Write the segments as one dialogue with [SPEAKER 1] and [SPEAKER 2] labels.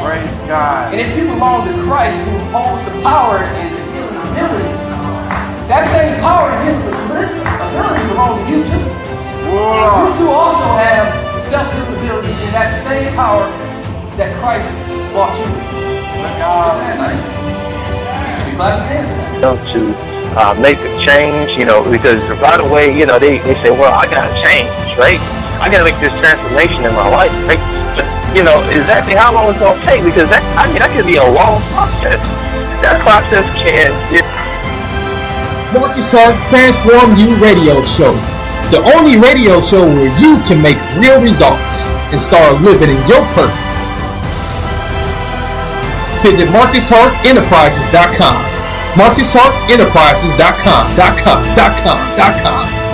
[SPEAKER 1] Praise God.
[SPEAKER 2] And if you belong to Christ, who holds the power and the healing abilities, that same power and healing abilities belong to you too.
[SPEAKER 1] Whoa.
[SPEAKER 2] You too also have self-healing abilities and that same power that Christ brought you with. Isn't that nice? You should be glad to answer that.
[SPEAKER 3] To make a change, because right away, they say, well, I got to change, right? I got to make this transformation in my life, right? But, exactly how long it's going to take, because that could be a long process. That process can...
[SPEAKER 4] Marcus Hart Transform You Radio Show. The only radio show where you can make real results and start living in your purpose. Visit MarcusHartEnterprises.com. MarcusHartEnterprises.com.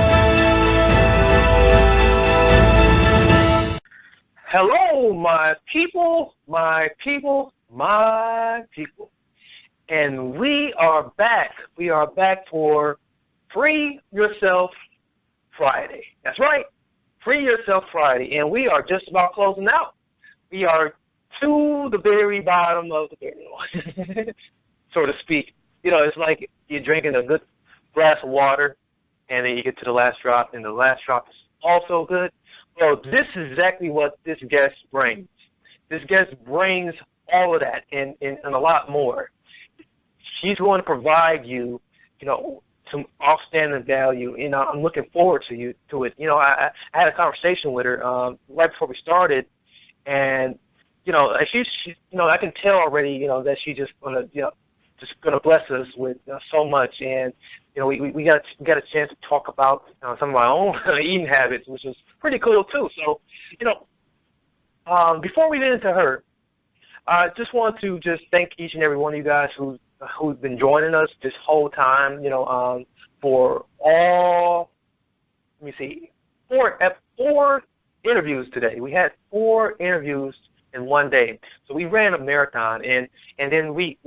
[SPEAKER 3] Hello, my people. And we are back. We are back for Free Yourself Friday. That's right. Free Yourself Friday. And we are just about closing out. We are to the very bottom of the barrel, so to speak. It's like you're drinking a good glass of water, and then you get to the last drop, and the last drop is also good. Well, this is exactly what this guest brings. This guest brings all of that and a lot more. She's going to provide you, some outstanding value. I'm looking forward to it. I had a conversation with her right before we started, and she's I can tell already, that she's just gonna bless us with so much. And we got a chance to talk about some of my own eating habits, which is pretty cool too. So before we get into her, I just want to thank each and every one of you guys who's been joining us this whole time. For all, let me see, four interviews today. We had 4 interviews in one day. So we ran a marathon, and then we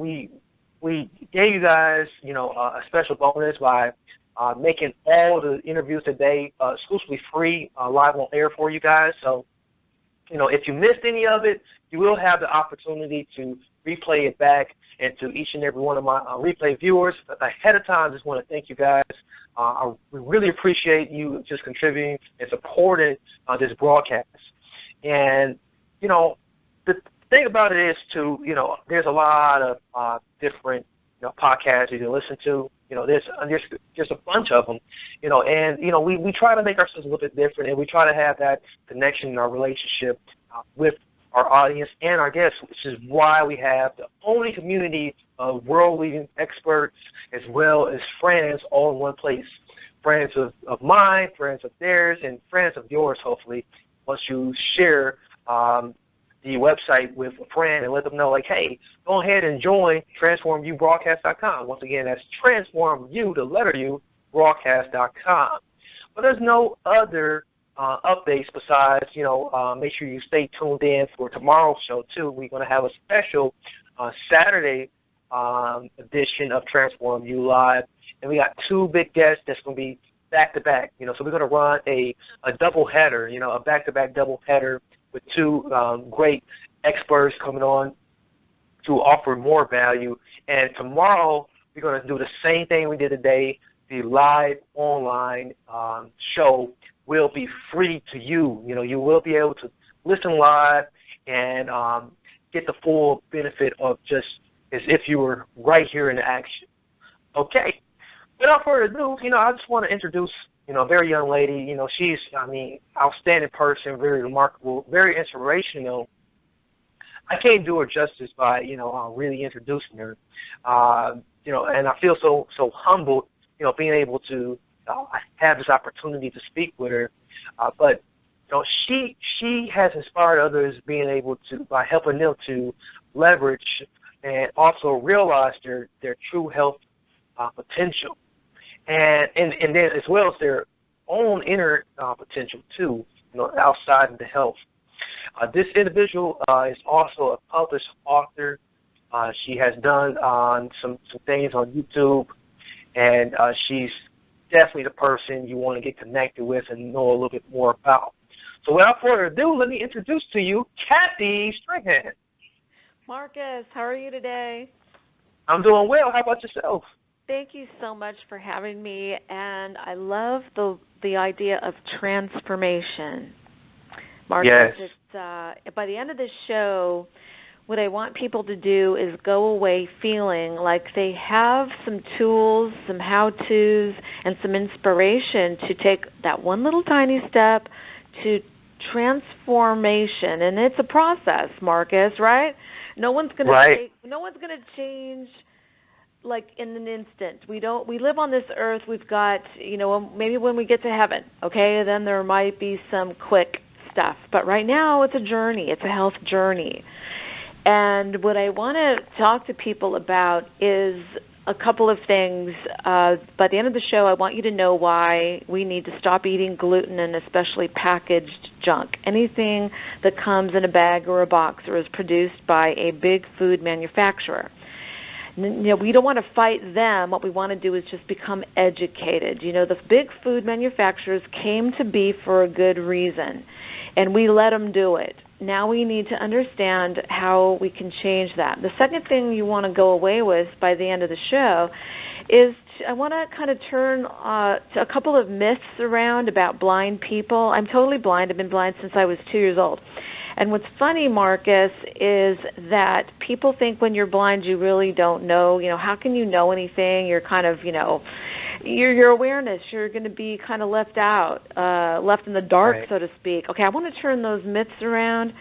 [SPEAKER 3] gave you guys, a special bonus by making all the interviews today exclusively free, live on air for you guys. So, if you missed any of it, you will have the opportunity to replay it back. And to each and every one of my replay viewers, ahead of time, I just want to thank you guys. We really appreciate you just contributing and supporting this broadcast. And, the thing about it is, too, there's a lot of different podcasts you can listen to. There's a bunch of them, and, we try to make ourselves a little bit different, and we try to have that connection in our relationship with our audience and our guests, which is why we have the only community of world-leading experts as well as friends all in one place. Friends of mine, friends of theirs, and friends of yours, hopefully, once you share the website with a friend and let them know, like, hey, go ahead and join TransformUBroadcast.com. Once again, that's TransformU, the letter U, broadcast.com. But there's no other updates besides, make sure you stay tuned in for tomorrow's show, too. We're going to have a special Saturday edition of Transform You Live, and we got 2 big guests that's going to be back-to-back. So we're going to run a double-header, a back-to-back double-header with 2 great experts coming on to offer more value. And tomorrow we're going to do the same thing we did today. The live online show will be free to you. You will be able to listen live and get the full benefit of just as if you were right here in action. Okay. Without further ado, I just want to introduce, a very young lady. She's, outstanding person, very remarkable, very inspirational. I can't do her justice by, really introducing her. And I feel so humbled, being able to have this opportunity to speak with her. But she has inspired others, being able to, by helping them to leverage and also realize their true health potential, and then as well as their own inner potential too, outside of the health. This individual is also a published author. She has done some things on YouTube, and she's definitely the person you want to get connected with and know a little bit more about. So without further ado, let me introduce to you Kathy Strahan.
[SPEAKER 1] Marcus, how are you today?
[SPEAKER 3] I'm doing well. How about yourself?
[SPEAKER 1] Thank you so much for having me, and I love the idea of transformation. Marcus,
[SPEAKER 3] Yes.
[SPEAKER 1] it's by the end of this show, what I want people to do is go away feeling like they have some tools, some how-tos, and some inspiration to take that one little tiny step to transformation. And it's a process, Marcus, right? No one's going to change like in an instant. We live on this earth. We've got, maybe when we get to heaven, okay, then there might be some quick stuff. But right now it's a journey. It's a health journey. And what I want to talk to people about is a couple of things. By the end of the show, I want you to know why we need to stop eating gluten and especially packaged junk. Anything that comes in a bag or a box or is produced by a big food manufacturer. We don't want to fight them. What we want to do is just become educated. The big food manufacturers came to be for a good reason, and we let them do it. Now we need to understand how we can change that. The second thing you want to go away with by the end of the show is I want to kind of turn to a couple of myths around about blind people. I'm totally blind. I've been blind since I was 2 years old. And what's funny, Marcus, is that people think when you're blind you really don't know. How can you know anything? You're kind of, your awareness, you're going to be kind of left out, left in the dark, right, so to speak. Okay, I want to turn those myths around.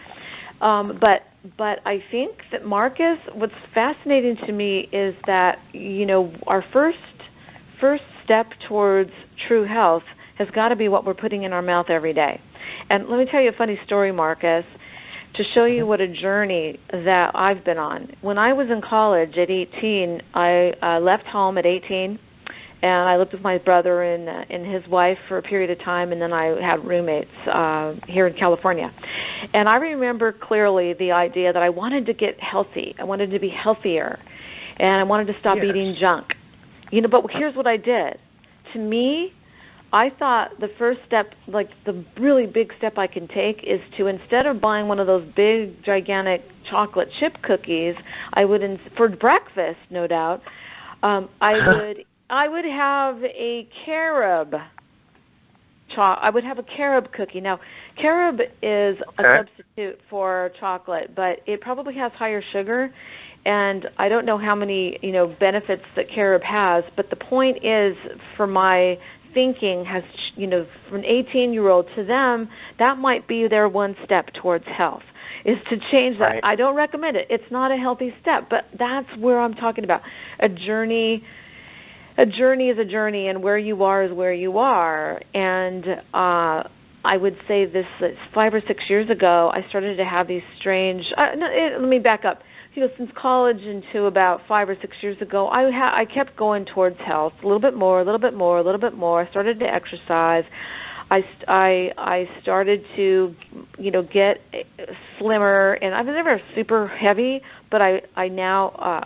[SPEAKER 1] But I think that, Marcus, what's fascinating to me is that, our first step towards true health has got to be what we're putting in our mouth every day. And let me tell you a funny story, Marcus, to show you what a journey that I've been on. When I was in college at 18, I left home at 18, and I lived with my brother and his wife for a period of time, and then I had roommates here in California. And I remember clearly the idea that I wanted to get healthy. I wanted to be healthier, and I wanted to stop eating junk. But here's what I did. To me, I thought the first step, like the really big step I can take, is to, instead of buying one of those big, gigantic chocolate chip cookies, I would, for breakfast, no doubt, I would have a carob. I would have a carob cookie. Now, carob is a substitute for chocolate, but it probably has higher sugar, and I don't know how many benefits that carob has. But the point is, for my thinking, has from an 18-year-old to them, that might be their one step towards health, is to change that. Right. I don't recommend it. It's not a healthy step, but that's where I'm talking about. A journey is a journey, and where you are is where you are. And I would say this 5 or 6 years ago, I started to have these strange. Let me back up. Since college into about 5 or 6 years ago, I kept going towards health, a little bit more. I started to exercise. I started to, get slimmer, and I was never super heavy, but I now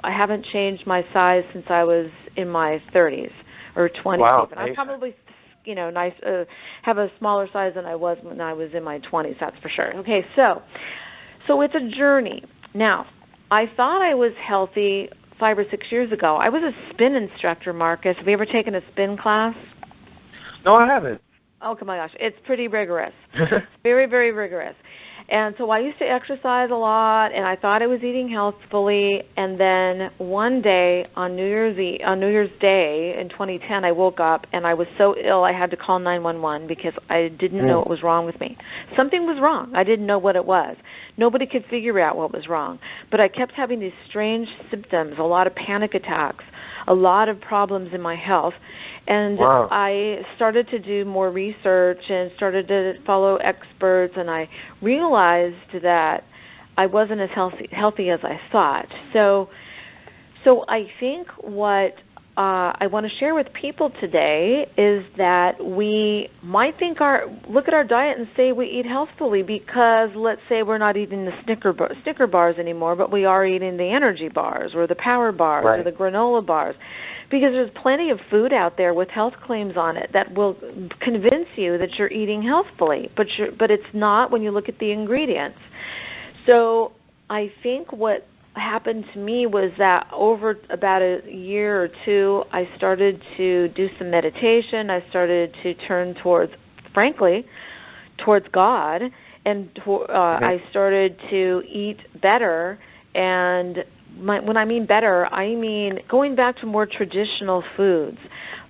[SPEAKER 1] I haven't changed my size since I was in my 30s or 20s. Wow, even. I'm probably, have a smaller size than I was when I was in my 20s. That's for sure. Okay, so it's a journey. Now, I thought I was healthy 5 or 6 years ago. I was a spin instructor, Marcus. Have you ever taken a spin class?
[SPEAKER 3] No, I haven't.
[SPEAKER 1] Oh, my gosh. It's pretty rigorous. Very, very rigorous. And so I used to exercise a lot, and I thought I was eating healthfully. And then one day on New Year's Day in 2010, I woke up, and I was so ill I had to call 911 because I didn't know what was wrong with me. Something was wrong. I didn't know what it was. Nobody could figure out what was wrong. But I kept having these strange symptoms, a lot of panic attacks, a lot of problems in my health. And I started to do more research and started to follow experts, and I realized that I wasn't as healthy as I thought. So I think what I want to share with people today is that we might look at our diet and say we eat healthfully because, let's say, we're not eating the Snicker bars anymore, but we are eating the energy bars or the power bars or the granola bars, because there's plenty of food out there with health claims on it that will convince you that you're eating healthfully, but it's not when you look at the ingredients. So I think what happened to me was that over about a year or two, I started to do some meditation. I started to turn towards, frankly, towards God, and I started to eat better. And when I mean better, I mean going back to more traditional foods,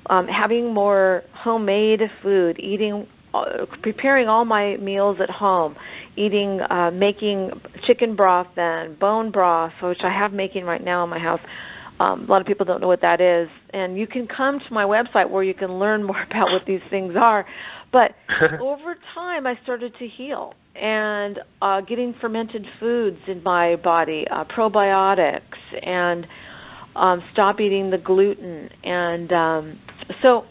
[SPEAKER 1] having more homemade food, eating, preparing all my meals at home, making chicken broth then, bone broth, which I have making right now in my house. A lot of people don't know what that is. And you can come to my website where you can learn more about what these things are. But over time, I started to heal and getting fermented foods in my body, probiotics, and stop eating the gluten. And so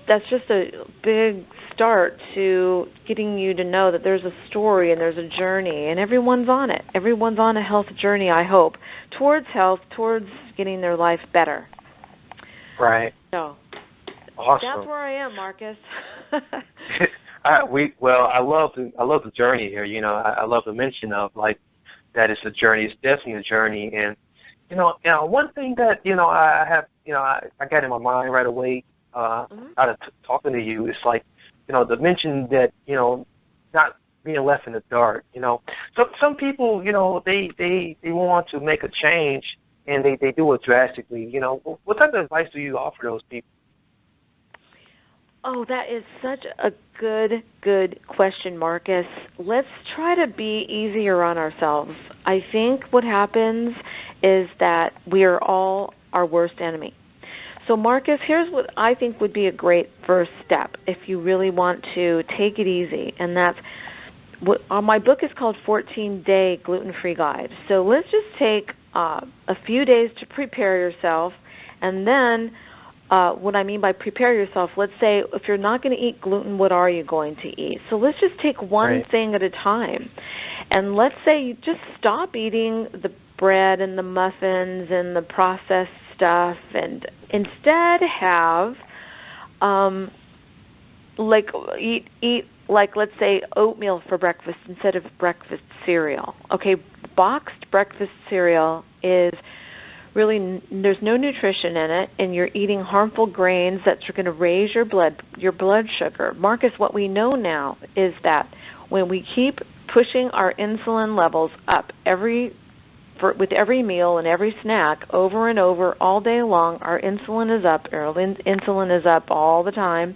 [SPEAKER 1] that's just a big start to getting you to know that there's a story and there's a journey, and everyone's on it. Everyone's on a health journey, I hope, towards health, towards getting their life better.
[SPEAKER 3] Right.
[SPEAKER 1] So
[SPEAKER 3] awesome.
[SPEAKER 1] That's where I am, Marcus.
[SPEAKER 3] I love the journey here. You know, I love the mention of like that it's a journey. It's definitely a journey, and one thing that I have I got in my mind right away. Out of talking to you, it's like, the mention that, not being left in the dark, So some people, they want to make a change and they do it drastically, What type of advice do you offer those people?
[SPEAKER 1] Oh, that is such a good question, Marcus. Let's try to be easier on ourselves. I think what happens is that we are all our worst enemy. So, Marcus, here's what I think would be a great first step if you really want to take it easy, and that's my book is called 14-Day Gluten-Free Guide. So let's just take a few days to prepare yourself, and then what I mean by prepare yourself, let's say if you're not going to eat gluten, what are you going to eat? So let's just take one thing at a time, and let's say you just stop eating the bread and the muffins and the processed stuff, and instead have eat like, let's say, oatmeal for breakfast instead of breakfast cereal. Okay, boxed breakfast cereal is really, there's no nutrition in it, and you're eating harmful grains that are going to raise your blood sugar. Marcus, what we know now is that when we keep pushing our insulin levels up with every meal and every snack over and over all day long, our insulin is up. Our insulin is up all the time.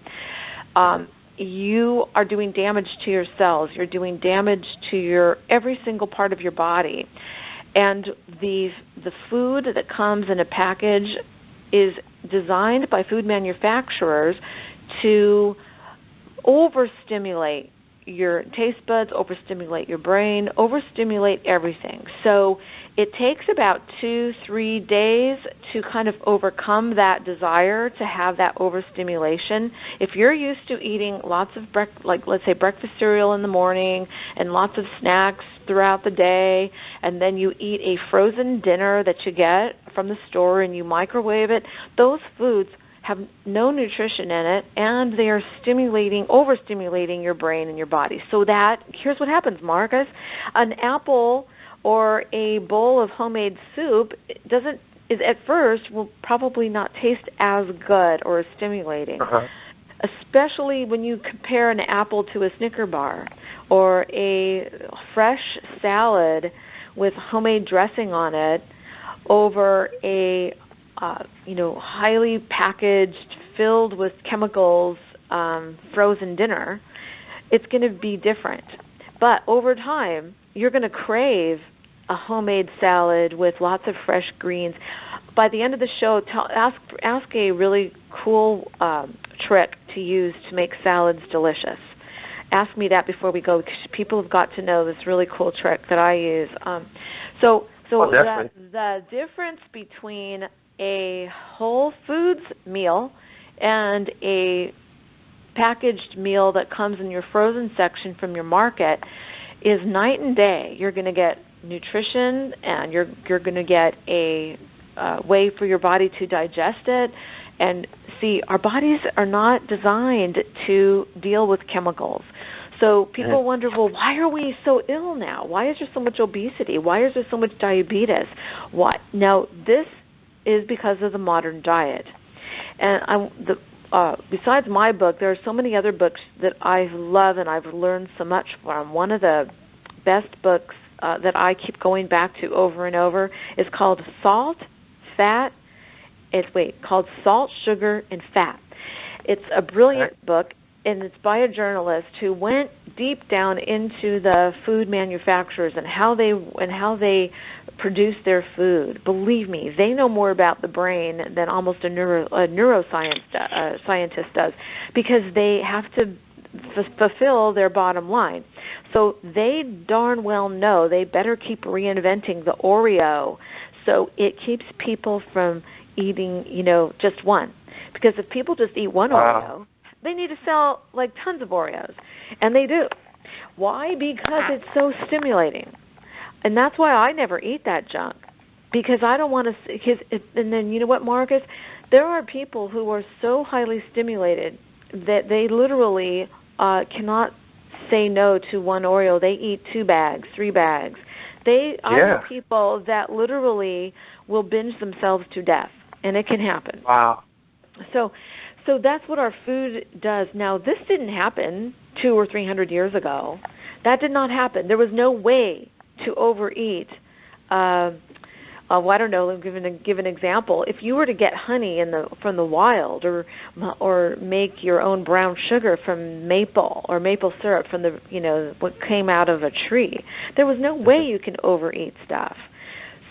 [SPEAKER 1] You are doing damage to your cells. You're doing damage to every single part of your body. And the food that comes in a package is designed by food manufacturers to overstimulate your taste buds, overstimulate your brain, overstimulate everything. So it takes about 2-3 days to kind of overcome that desire to have that overstimulation. If you're used to eating lots of let's say breakfast cereal in the morning and lots of snacks throughout the day, and then you eat a frozen dinner that you get from the store and you microwave it, those foods have no nutrition in it, and they are overstimulating your brain and your body. So here's what happens, Marcus. An apple or a bowl of homemade soup at first will probably not taste as good or as stimulating. Especially when you compare an apple to a Snicker bar or a fresh salad with homemade dressing on it over a highly packaged, filled with chemicals, frozen dinner, it's going to be different. But over time, you're going to crave a homemade salad with lots of fresh greens. By the end of the show, ask a really cool trick to use to make salads delicious. Ask me that before we go, because people have got to know this really cool trick that I use. So the difference between a whole foods meal and a packaged meal that comes in your frozen section from your market is night and day. You're going to get nutrition, and you're going to get a way for your body to digest it. And see, our bodies are not designed to deal with chemicals. So people wonder, well, why are we so ill now? Why is there so much obesity? Why is there so much diabetes? Why? Now, this is because of the modern diet. And besides my book, there are so many other books that I love and I've learned so much from. One of the best books that I keep going back to over and over is called Salt, Sugar, and Fat. It's a brilliant book, and it's by a journalist who went deep down into the food manufacturers and how they produce their food. Believe me, they know more about the brain than almost a neuroscience scientist does, because they have to fulfill their bottom line. So they darn well know they better keep reinventing the Oreo so it keeps people from eating, just one. Because if people just eat one Oreo, they need to sell like tons of Oreos. And they do. Why? Because it's so stimulating. And that's why I never eat that junk. Because I don't want to, and then you know what, Marcus? There are people who are so highly stimulated that they literally cannot say no to one Oreo. They eat 2 bags, 3 bags. I know people that literally will binge themselves to death, and it can happen.
[SPEAKER 3] Wow.
[SPEAKER 1] So that's what our food does. Now, this didn't happen 200 or 300 years ago. That did not happen. There was no way to overeat. I don't know. Give an example. If you were to get honey from the wild, or make your own brown sugar from maple or maple syrup from what came out of a tree, there was no way you can overeat stuff.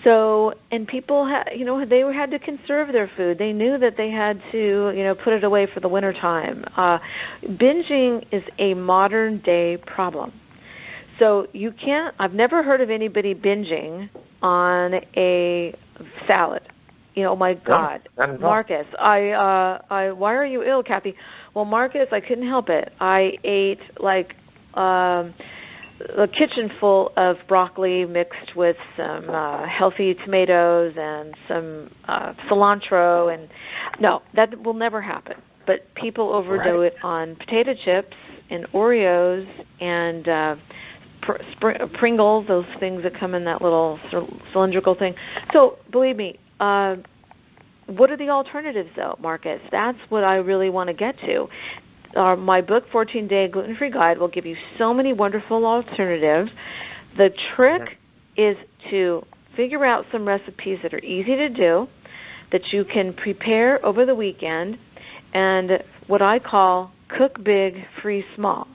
[SPEAKER 1] So, and people had to conserve their food. They knew that they had to put it away for the winter time. Binging is a modern day problem. So you can't. I've never heard of anybody binging on a salad. My God, Marcus, why are you ill, Kathy? Well, Marcus, I couldn't help it. I ate like a kitchen full of broccoli mixed with some healthy tomatoes and some cilantro, and no, that will never happen. But people overdo it on potato chips and Oreos and Pringles, those things that come in that little cylindrical thing. So believe me, what are the alternatives, though, Marcus? That's what I really want to get to. My book, 14-Day Gluten-Free Guide, will give you so many wonderful alternatives. The trick is to figure out some recipes that are easy to do, that you can prepare over the weekend, and what I call cook big, freeze small.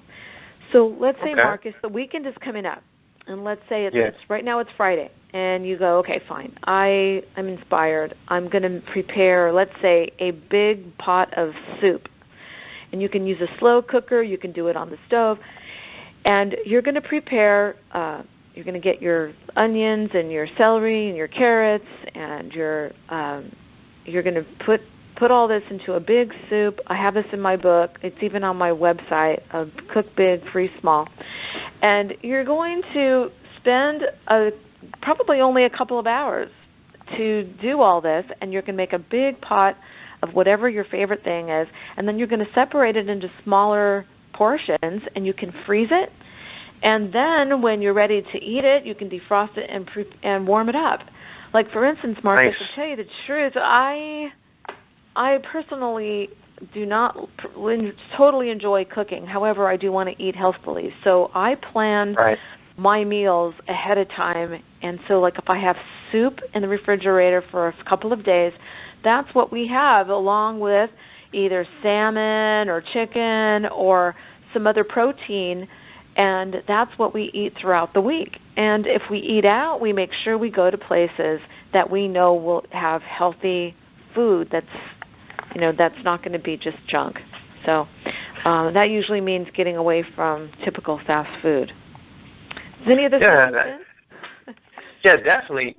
[SPEAKER 1] So let's say, Marcus, the weekend is coming up, and let's say it's right now it's Friday, and you go, okay, fine, I'm inspired. I'm going to prepare, let's say, a big pot of soup. And you can use a slow cooker. You can do it on the stove. And you're going to prepare, you're going to get your onions and your celery and your carrots, and you're going to put all this into a big soup. I have this in my book. It's even on my website, Cook Big, Freeze Small. And you're going to spend probably only a couple of hours to do all this, and you're going to make a big pot of whatever your favorite thing is, and then you're going to separate it into smaller portions, and you can freeze it. And then when you're ready to eat it, you can defrost it and warm it up. Like, for instance, Marcus, to tell you the truth, I personally do not totally enjoy cooking. However, I do want to eat healthfully. So I planned my meals ahead of time. And so, like, if I have soup in the refrigerator for a couple of days, that's what we have, along with either salmon or chicken or some other protein. And that's what we eat throughout the week. And if we eat out, we make sure we go to places that we know will have healthy food that's not going to be just junk. So that usually means getting away from typical fast food. Does any of this make sense?
[SPEAKER 3] Yeah, definitely.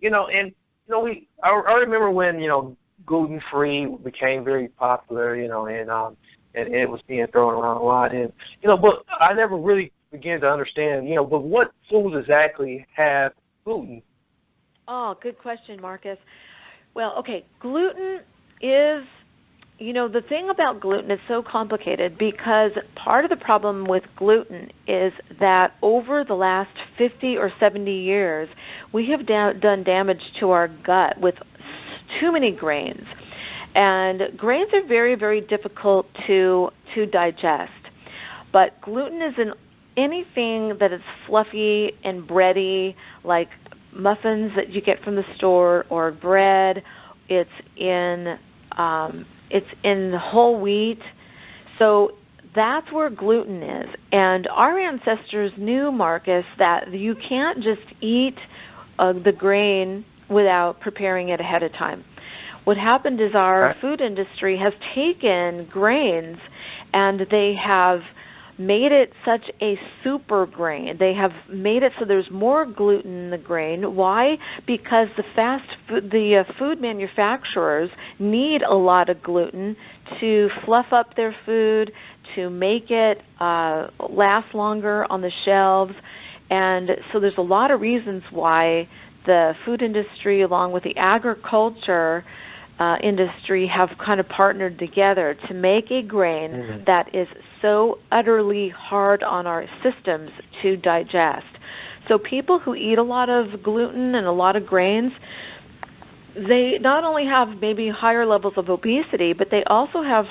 [SPEAKER 3] I remember when gluten-free became very popular, and it was being thrown around a lot, and but I never really began to understand, but what foods exactly have gluten?
[SPEAKER 1] Oh, good question, Marcus. Well, okay, gluten is The thing about gluten is so complicated because part of the problem with gluten is that over the last 50 or 70 years, we have done damage to our gut with too many grains. And grains are very, very difficult to digest. But gluten is in anything that is fluffy and bready, like muffins that you get from the store or bread. It's in whole wheat. So that's where gluten is. And our ancestors knew, Marcus, that you can't just eat the grain without preparing it ahead of time. What happened is our food industry has taken grains and they have made it such a super grain. They have made it so there's more gluten in the grain. Why? Because the food manufacturers need a lot of gluten to fluff up their food, to make it last longer on the shelves. And so there's a lot of reasons why the food industry, along with the agriculture industry, have kind of partnered together to make a grain that is so utterly hard on our systems to digest. So people who eat a lot of gluten and a lot of grains, they not only have maybe higher levels of obesity, but they also have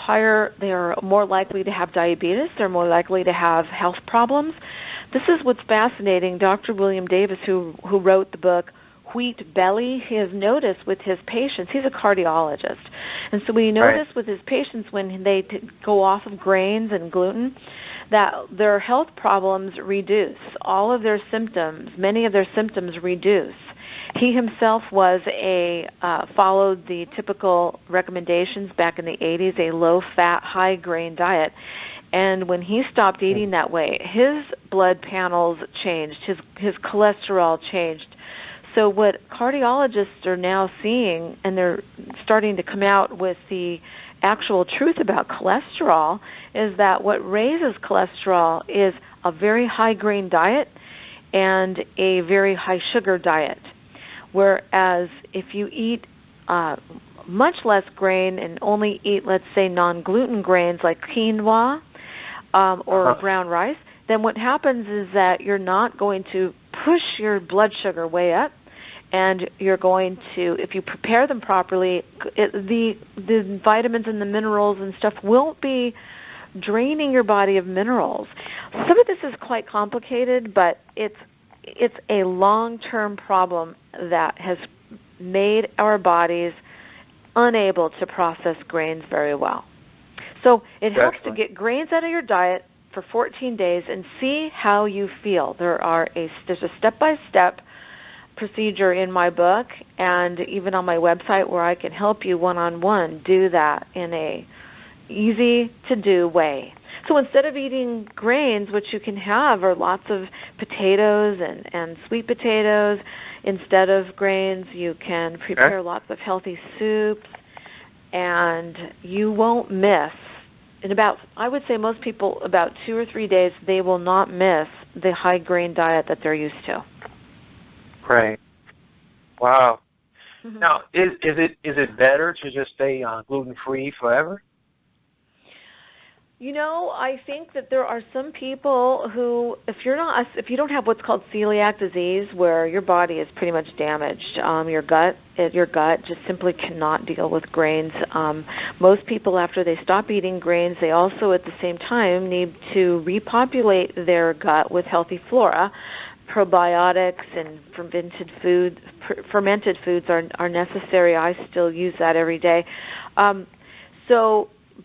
[SPEAKER 1] they are more likely to have diabetes. They're more likely to have health problems. This is what's fascinating. Dr. William Davis, who wrote the book Wheat Belly, he has noticed with his patients, he's a cardiologist, and so we notice with his patients when they go off of grains and gluten that their health problems reduce. All of their symptoms, many of their symptoms reduce. He himself was followed the typical recommendations back in the 80s, a low-fat, high-grain diet. And when he stopped eating that way, his blood panels changed, his cholesterol changed. So what cardiologists are now seeing, and they're starting to come out with the actual truth about cholesterol, is that what raises cholesterol is a very high-grain diet and a very high-sugar diet. Whereas if you eat much less grain and only eat, let's say, non-gluten grains like quinoa or brown rice, then what happens is that you're not going to push your blood sugar way up, and you're going to, if you prepare them properly, the vitamins and the minerals and stuff won't be draining your body of minerals. Some of this is quite complicated, but it's a long-term problem that has made our bodies unable to process grains very well. So it helps to get grains out of your diet for 14 days and see how you feel. There's a step-by-step procedure in my book and even on my website where I can help you one-on-one do that in a easy-to-do way. So instead of eating grains, which you can have are lots of potatoes and sweet potatoes, instead of grains you can prepare lots of healthy soups, and you won't miss. I would say most people, about 2 or 3 days, they will not miss the high-grain diet that they're used to.
[SPEAKER 3] Right. Wow. Mm-hmm. Now, is it better to just stay gluten-free forever?
[SPEAKER 1] I think that there are some people who, if you don't have what's called celiac disease, where your body is pretty much damaged, your gut just simply cannot deal with grains. Most people, after they stop eating grains, they also at the same time need to repopulate their gut with healthy flora. Probiotics and fermented foods are necessary. I still use that every day.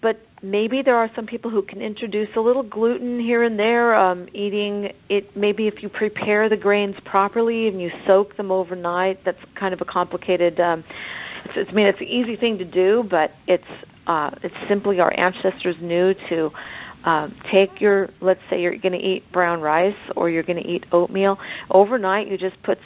[SPEAKER 1] But maybe there are some people who can introduce a little gluten here and there, eating it. Maybe if you prepare the grains properly and you soak them overnight, that's kind of a complicated, it's an easy thing to do, but it's simply our ancestors knew to take let's say you're going to eat brown rice or you're going to eat oatmeal. Overnight, you just put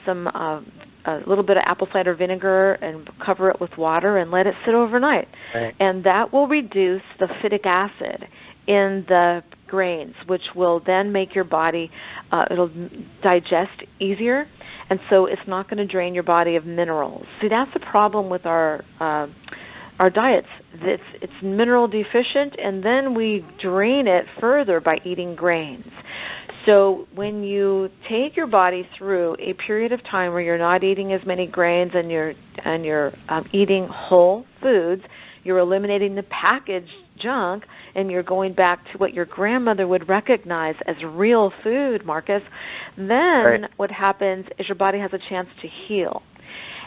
[SPEAKER 1] a little bit of apple cider vinegar and cover it with water and let it sit overnight. Right. And that will reduce the phytic acid in the grains, which will then make your body, it'll digest easier, and so it's not going to drain your body of minerals. See, that's the problem with our our diets. It's mineral deficient, and then we drain it further by eating grains. So when you take your body through a period of time where you're not eating as many grains and you're eating whole foods, you're eliminating the packaged junk, and you're going back to what your grandmother would recognize as real food, Marcus, then what happens is your body has a chance to heal.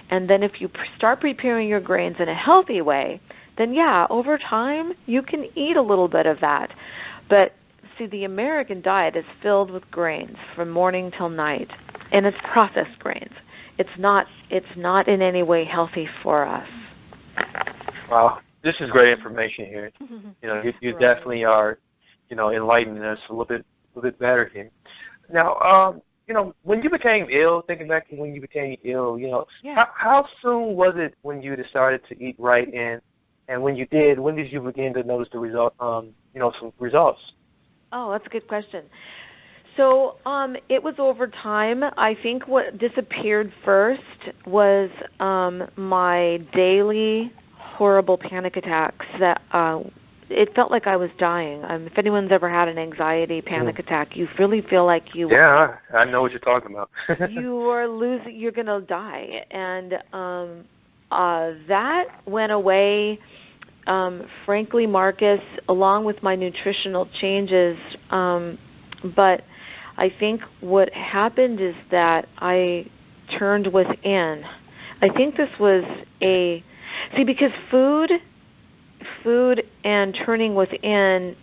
[SPEAKER 1] And then if you start preparing your grains in a healthy way, then yeah, over time you can eat a little bit of that. But see, the American diet is filled with grains from morning till night, and it's processed grains. It's not in any way healthy for us.
[SPEAKER 3] Wow, this is great information here. You know, you
[SPEAKER 1] Right.
[SPEAKER 3] definitely are, you know, enlightening us a little bit better here. Now, you know, when you became ill, thinking back to when you became ill, you know, how soon was it when you decided to eat right, and when you did, when did you begin to notice the result, you know, some results?
[SPEAKER 1] Oh, that's a good question. So it was over time. I think what disappeared first was my daily horrible panic attacks that it felt like I was dying. If anyone's ever had an anxiety panic attack, you really feel like you
[SPEAKER 3] I know what you're talking about.
[SPEAKER 1] you are losing, you're going to die. And that went away, frankly, Marcus, along with my nutritional changes. But I think what happened is that I turned within. I think this was because food and turning within,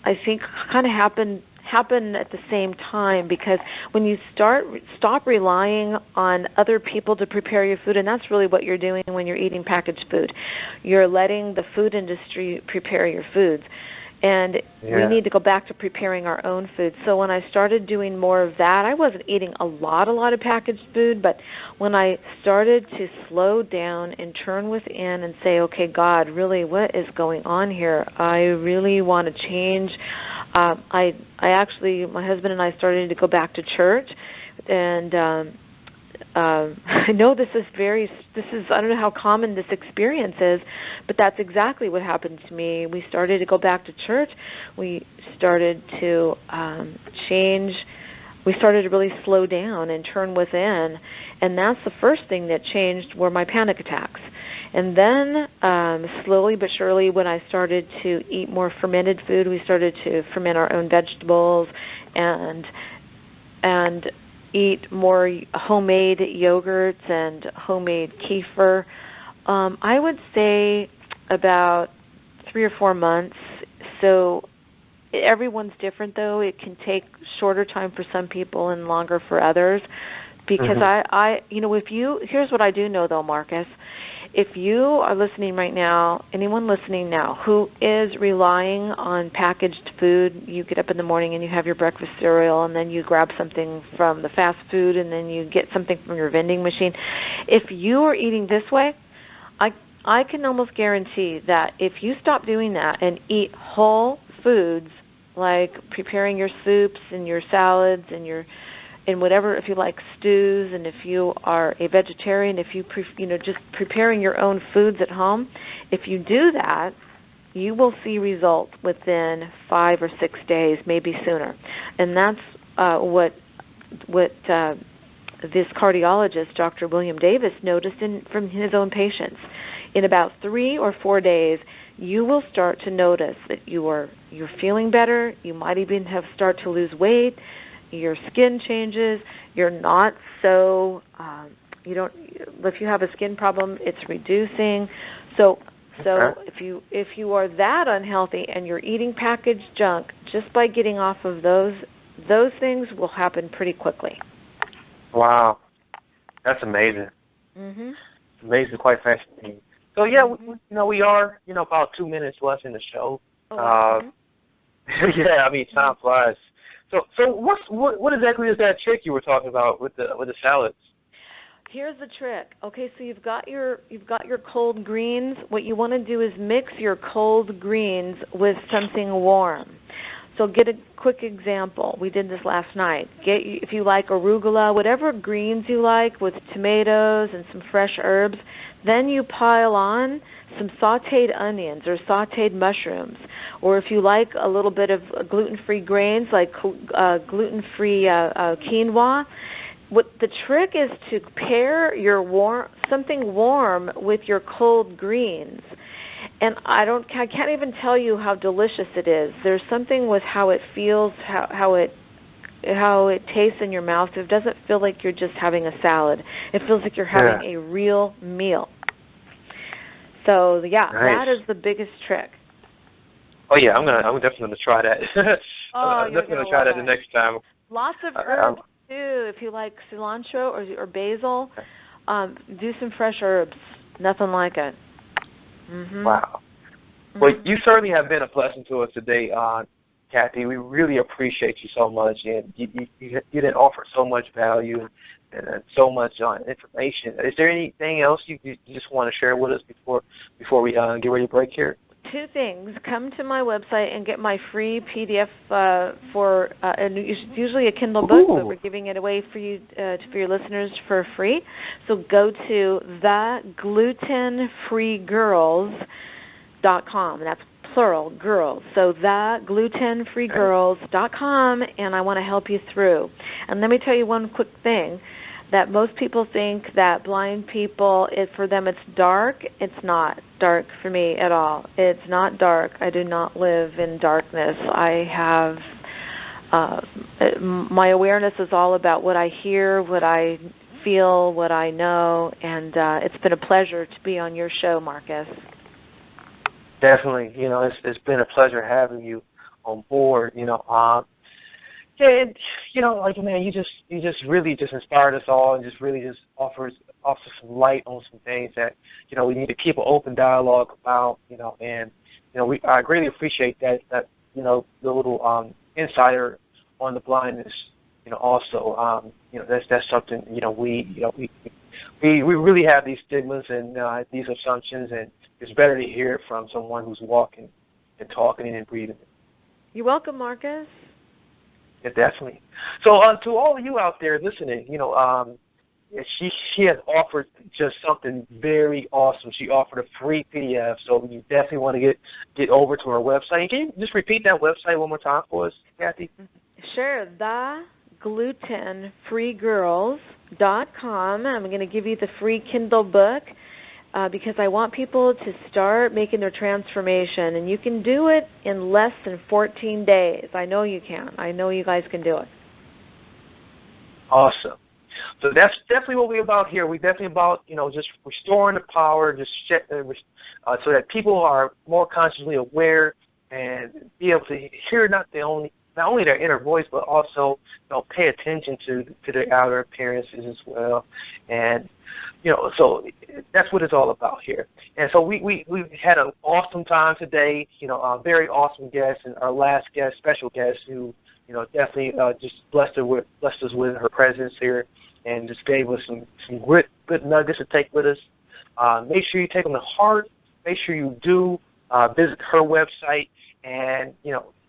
[SPEAKER 1] I think, kind of happen at the same time, because when you stop relying on other people to prepare your food, and that's really what you're doing when you're eating packaged food. You're letting the food industry prepare your foods. And we need to go back to preparing our own food. So when I started doing more of that, I wasn't eating a lot of packaged food, but when I started to slow down and turn within and say, okay, God, really, what is going on here? I really want to change. I actually, my husband and I started to go back to church, and I know this is I don't know how common this experience is, but that's exactly what happened to me. We started to go back to church. We started to change. We started to really slow down and turn within, and that's the first thing that changed were my panic attacks. And then slowly but surely, when I started to eat more fermented food, we started to ferment our own vegetables and eat more homemade yogurts and homemade kefir. I would say about 3 or 4 months. So everyone's different, though. It can take shorter time for some people and longer for others. Because here's what I do know, though, Marcus. If you are listening right now, anyone listening now who is relying on packaged food, you get up in the morning and you have your breakfast cereal, and then you grab something from the fast food, and then you get something from your vending machine. If you are eating this way, I can almost guarantee that if you stop doing that and eat whole foods, like preparing your soups and your salads and whatever, if you like stews, and if you are a vegetarian, if you just preparing your own foods at home, if you do that, you will see results within 5 or 6 days, maybe sooner. And that's what this cardiologist, Dr. William Davis, noticed from his own patients. In about 3 or 4 days, you will start to notice that you're feeling better. You might even start to lose weight. Your skin changes. You're not so if you have a skin problem, it's reducing. So if you are that unhealthy and you're eating packaged junk, just by getting off of those things will happen pretty quickly.
[SPEAKER 3] Wow, that's amazing. Amazing, quite fascinating. So we are about 2 minutes left in the show. Yeah, I mean, time flies. So what exactly is that trick you were talking about with the salads?
[SPEAKER 1] Here's the trick. Okay, so you've got your cold greens. What you want to do is mix your cold greens with something warm. So get a quick example. We did this last night. If you like arugula, whatever greens you like with tomatoes and some fresh herbs, then you pile on some sautéed onions or sautéed mushrooms. Or if you like a little bit of gluten-free grains like gluten-free quinoa, what the trick is to pair your something warm with your cold greens. And I can't even tell you how delicious it is. There's something with how it feels, how it tastes in your mouth. It doesn't feel like you're just having a salad. It feels like you're having a real meal. So
[SPEAKER 3] nice.
[SPEAKER 1] That is the biggest trick.
[SPEAKER 3] Oh yeah, I'm definitely gonna try that. I'm definitely gonna try that the next time.
[SPEAKER 1] Lots of herbs too. If you like cilantro or basil, do some fresh herbs. Nothing like it. Mm-hmm.
[SPEAKER 3] Wow. Well, you certainly have been a blessing to us today, Kathy. We really appreciate you so much, and you did offer so much value and so much information. Is there anything else you just want to share with us before we get ready to break here?
[SPEAKER 1] Two things. Come to my website and get my free PDF and usually a Kindle book, but we're giving it away for you for your listeners for free. So go to theglutenfreegirls.com. That's plural, girls. So theglutenfreegirls.com, and I want to help you through. And let me tell you one quick thing. That most people think that blind people, for them it's dark. It's not dark for me at all. It's not dark. I do not live in darkness. I have, my awareness is all about what I hear, what I feel, what I know, and it's been a pleasure to be on your show, Marcus.
[SPEAKER 3] Definitely. It's been a pleasure having you on board, and man, you just really just inspired us all, and just really just offers some light on some things that we need to keep an open dialogue about, and I greatly appreciate that the little insider on the blindness, also that's something we really have these stigmas and these assumptions, and it's better to hear it from someone who's walking and talking and breathing.
[SPEAKER 1] You're welcome, Marcus.
[SPEAKER 3] Yeah, definitely. So to all of you out there listening, she has offered just something very awesome. She offered a free PDF, so you definitely want to get over to her website. Can you just repeat that website one more time for us, Kathy?
[SPEAKER 1] Sure. theglutenfreegirls.com. I'm going to give you the free Kindle book because I want people to start making their transformation, and you can do it in less than 14 days. I know you can. I know you guys can do it.
[SPEAKER 3] Awesome. So that's definitely what we're about here. We're definitely about, just restoring the power, just so that people are more consciously aware and be able to hear not only their inner voice, but also pay attention to their outer appearances as well. And so that's what it's all about here. And so we had an awesome time today. A very awesome guest, and our last guest, special guest, who definitely just blessed us with her presence here, and just gave us some good nuggets to take with us. Make sure you take them to heart. Make sure you do visit her website, and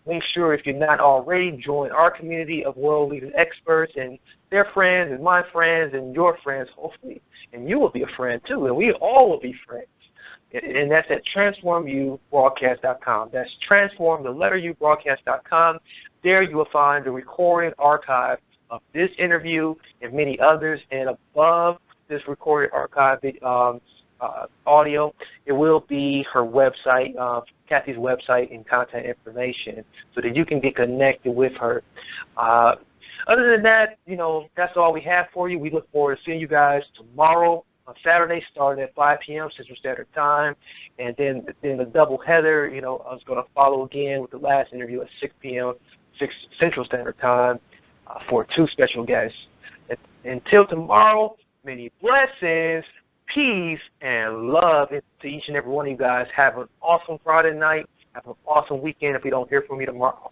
[SPEAKER 3] make sure, if you're not already, join our community of world-leading experts and their friends and my friends and your friends, hopefully. And you will be a friend, too, and we all will be friends. And that's at transformubroadcast.com. That's transform-broadcast.com. There you will find the recorded archive of this interview and many others. And above this recorded archive audio, it will be her website, Kathy's website, and contact information, so that you can get connected with her. Other than that, that's all we have for you. We look forward to seeing you guys tomorrow on Saturday, starting at 5 p.m. Central Standard Time, and then the double header. I was going to follow again with the last interview at 6 p.m. 6 Central Standard Time for 2 special guests. Until tomorrow, many blessings, peace, and love to each and every one of you guys. Have an awesome Friday night. Have an awesome weekend if we don't hear from you tomorrow.